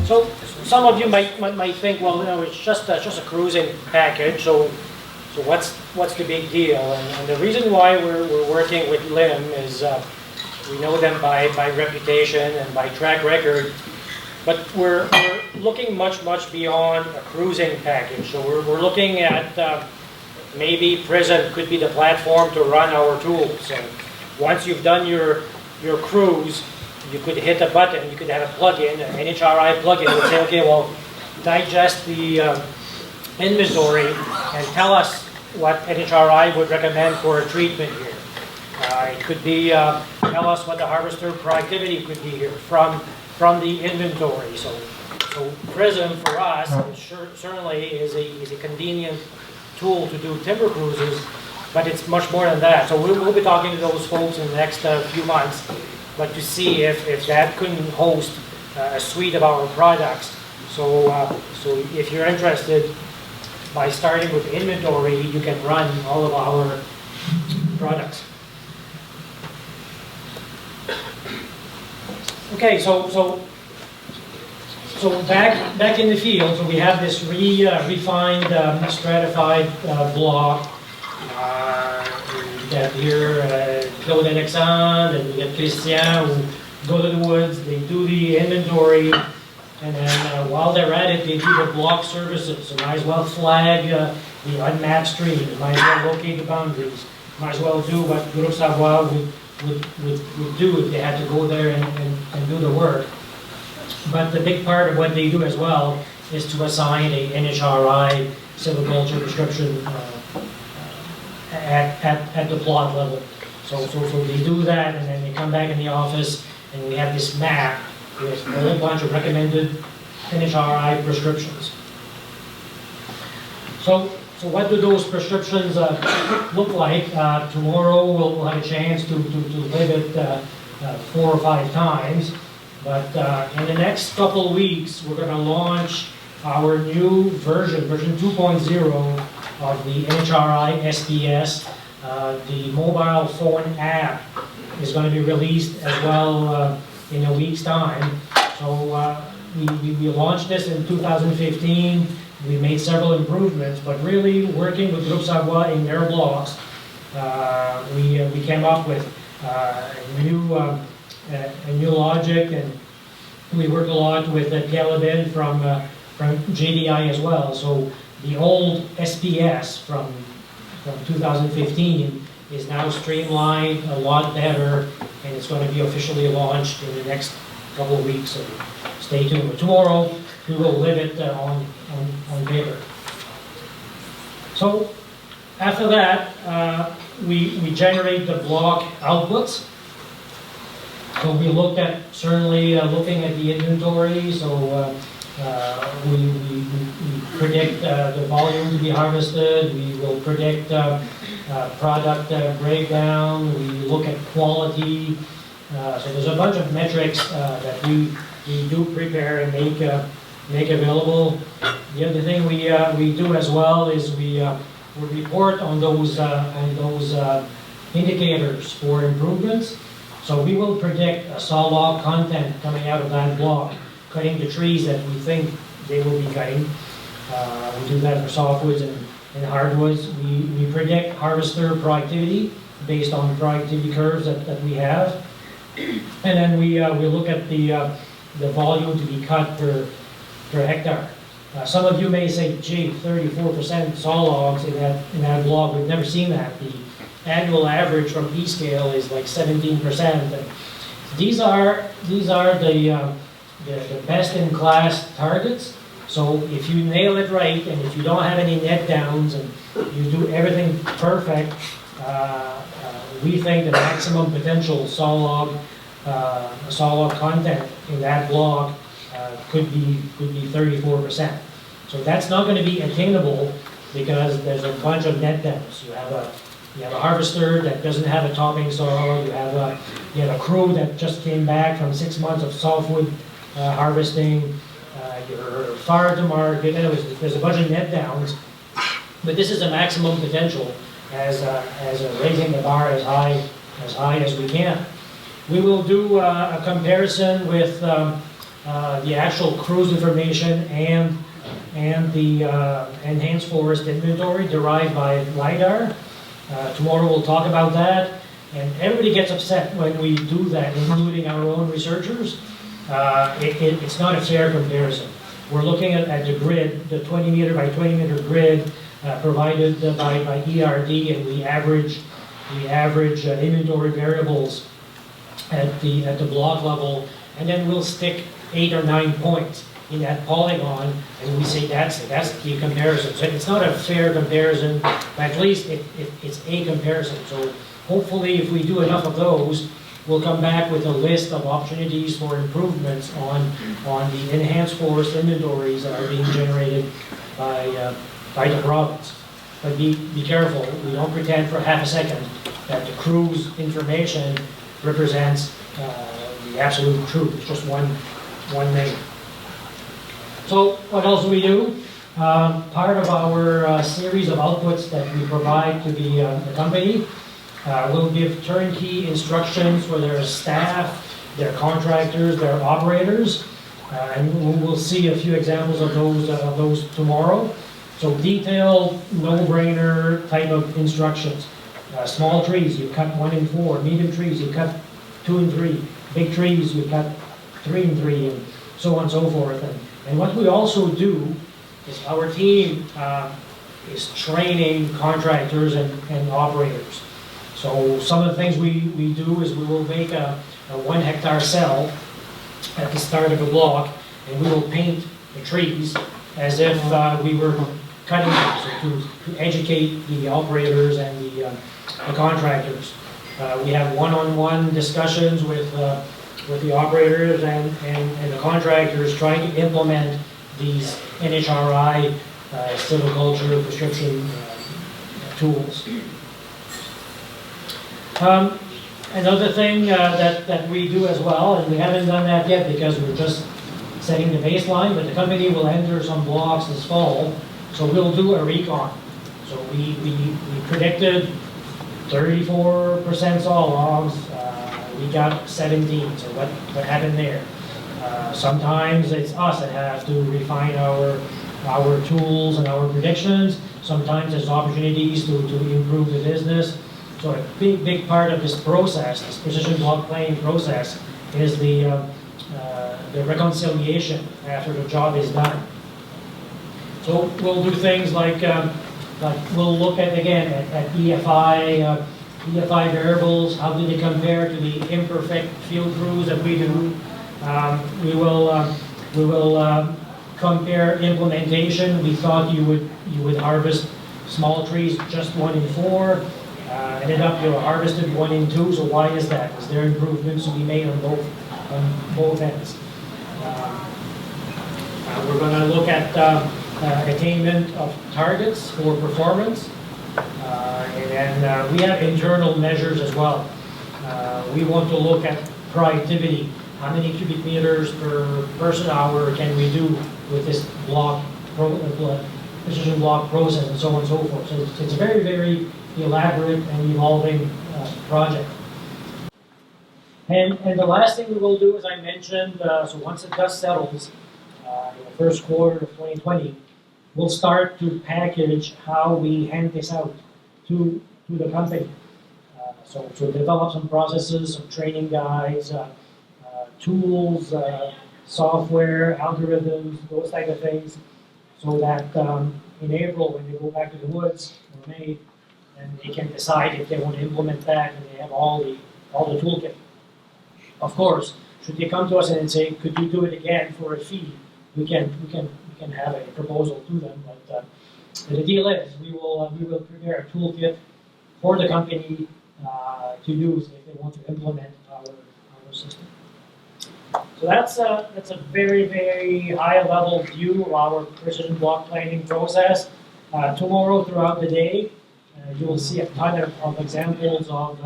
So some of you might think, well, you know, it's just a cruising package. So what's the big deal? And the reason why we're working with LIM is we know them by reputation and by track record. But we're looking much beyond a cruising package. So we're looking at maybe Prism could be the platform to run our tools. And once you've done your cruise, you could hit a button, you could have a plugin, an NHRI plugin, and say, okay, well, digest the inventory and tell us what NHRI would recommend for a treatment here. It could be tell us what the harvester productivity could be here from the inventory. So Prism for us certainly is a convenient tool to do timber cruises, but it's much more than that. So we'll be talking to those folks in the next few months, but to see if that couldn't host a suite of our products. So if you're interested, by starting with inventory, you can run all of our products. Okay, so back in the field, so we have this refined, stratified block. We have here Claude Alexandre, and we get Christian who go to the woods, they do the inventory, and then while they're at it, they do the block services. So might as well flag the unmapped stream, might as well locate the boundaries, might as well do what Groupe Savoie would do if they had to go there and do the work. But the big part of what they do as well is to assign a NHRI silviculture prescription at the plot level. So they do that, and then they come back in the office, and we have this map with a whole bunch of recommended NHRI prescriptions. So what do those prescriptions look like? Tomorrow we'll have a chance to live it 4 or 5 times. But in the next couple of weeks, we're going to launch our new version 2.0 of the NHRI SPS. The mobile phone app is going to be released as well in a week's time. So we launched this in 2015. We made several improvements, but really working with Groupe Savoie in their blocks, we came up with a new logic, and we work a lot with Pierre Lebel from JDI as well. So the old SPS from 2015 is now streamlined, a lot better, and it's going to be officially launched in the next couple of weeks. So stay tuned. But tomorrow we will live it on paper. So after that, we generate the block outputs. So we looked at, certainly looking at the inventory, so we predict the volume to be harvested, we will predict product breakdown, we look at quality, so there's a bunch of metrics that we do prepare and make available. The other thing we do as well is we report on those indicators for improvements. So we will predict a saw log content coming out of that block, cutting the trees that we think they will be cutting. We do that for softwoods and hardwoods. We predict harvester productivity based on productivity curves that we have. And then we look at the volume to be cut per hectare. Some of you may say, gee, 34% saw logs in that block. We've never seen that. The annual average from E-scale is like 17%. And these are the best-in-class targets. So if you nail it right, and if you don't have any net downs, and you do everything perfect, we think the maximum potential saw log content in that block could be 34%. So that's not going to be attainable because there's a bunch of net downs. You have a harvester that doesn't have a topping saw. You have a crew that just came back from 6 months of softwood harvesting. You're far to market. Anyways, there's a bunch of net downs, but this is a maximum potential as raising the bar as high as we can. We will do a comparison with the actual cruise information and the enhanced forest inventory derived by LiDAR. Tomorrow we'll talk about that, and everybody gets upset when we do that, including our own researchers. It's not a fair comparison. We're looking at the grid, the 20 meter by 20 meter grid provided by ERD, and we average inventory variables at the block level, and then we'll stick 8 or 9 points in that polygon, and we say that's the comparison. So it's not a fair comparison, but at least it's a comparison. So hopefully, if we do enough of those, we'll come back with a list of opportunities for improvements on the enhanced forest inventories that are being generated by the province. But be careful, we don't pretend for half a second that the cruise information represents the absolute truth. It's just one name. So what else do we do? Part of our series of outputs that we provide to the company, we'll give turnkey instructions for their staff, their contractors, their operators, and we'll see a few examples of those tomorrow. So detailed, no-brainer type of instructions. Small trees, you cut 1 and 4. Medium trees, you cut 2 and 3. Big trees, you cut 3 and 3, and so on and so forth. And what we also do is our team is training contractors and operators. So some of the things we do is we will make a 1 hectare cell at the start of a block, and we will paint the trees as if we were cutting them, so to educate the operators and the contractors. We have one-on-one discussions with the operators and the contractors trying to implement these NHRI silviculture prescription tools. Another thing that we do as well, and we haven't done that yet because we're just setting the baseline, but the company will enter some blocks this fall, so we'll do a recon. So we predicted 34% saw logs, we got 17, so what happened there? Sometimes it's us that have to refine our tools and our predictions. Sometimes there's opportunities to improve the business. So a big part of this process, this precision block planning process, is the reconciliation after the job is done. So we'll do things like we'll look at EFI variables. How do they compare to the imperfect field crews that we do? We will compare implementation. We thought you would harvest small trees just 1 in 4. Ended up you harvested 1 in 2. So why is that? Is there improvements to be made on both ends? We're going to look at attainment of targets for performance, and we have internal measures as well. We want to look at productivity. How many cubic meters per person hour can we do with this precision block process, and so on and so forth. So it's a very, very elaborate and evolving project. And the last thing we will do, as I mentioned, so once the dust settles in the first quarter of 2020, we'll start to package how we hand this out to the company. So to develop some processes, some training guides, tools, software, algorithms, those type of things, so that in April, when they go back to the woods, or May, and they can decide if they want to implement that, and they have all the toolkit. Of course, should they come to us and say, "Could you do it again for a fee?" We can have a proposal to them. But the deal is, we will prepare a toolkit for the company to use if they want to implement our system. So that's a very, very high level view of our precision block planning process. Tomorrow, throughout the day, you will see a ton of examples of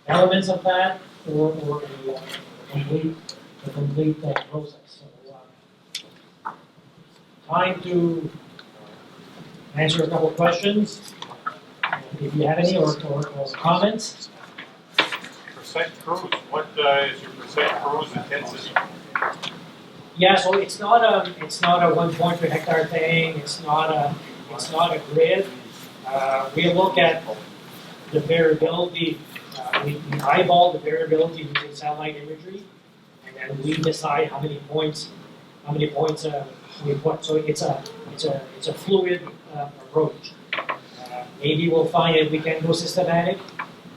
elements of that, or the complete process. So, time to answer a couple of questions, if you have any, or comments. Percent cruise. What is your percent cruise intensity? Yeah, so it's not a 1 point per hectare thing. It's not a grid. We look at the variability. We eyeball the variability using satellite imagery, and then we decide how many points we put. So it's a fluid approach. Maybe we'll find that we can go systematic.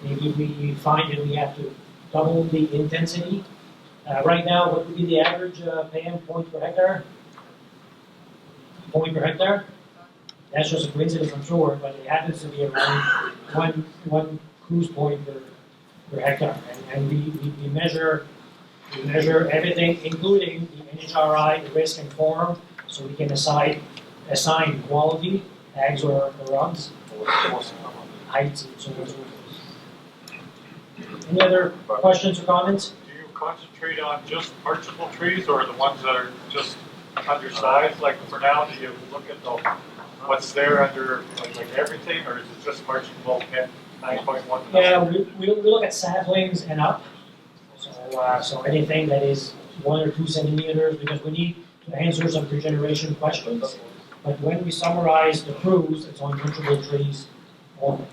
Maybe we find that we have to double the intensity. Right now, what would be the average PM point per hectare? Point per hectare? That's just a coincidence, I'm sure, but it happens to be around one cruise point per hectare. And we measure everything, including the NHRI, the risk and form, so we can assign quality, ags or rugs, heights, and so on and so forth. Any other questions or comments? Do you concentrate on just marchable trees or the ones that are just undersized? Like for now, do you look at what's there under like everything, or is it just marchable 9.1? Yeah, we look at saplings and up. So anything that is 1 or 2 centimeters, because we need to answer some regeneration questions. But when we summarize the crews, it's on marchable trees only.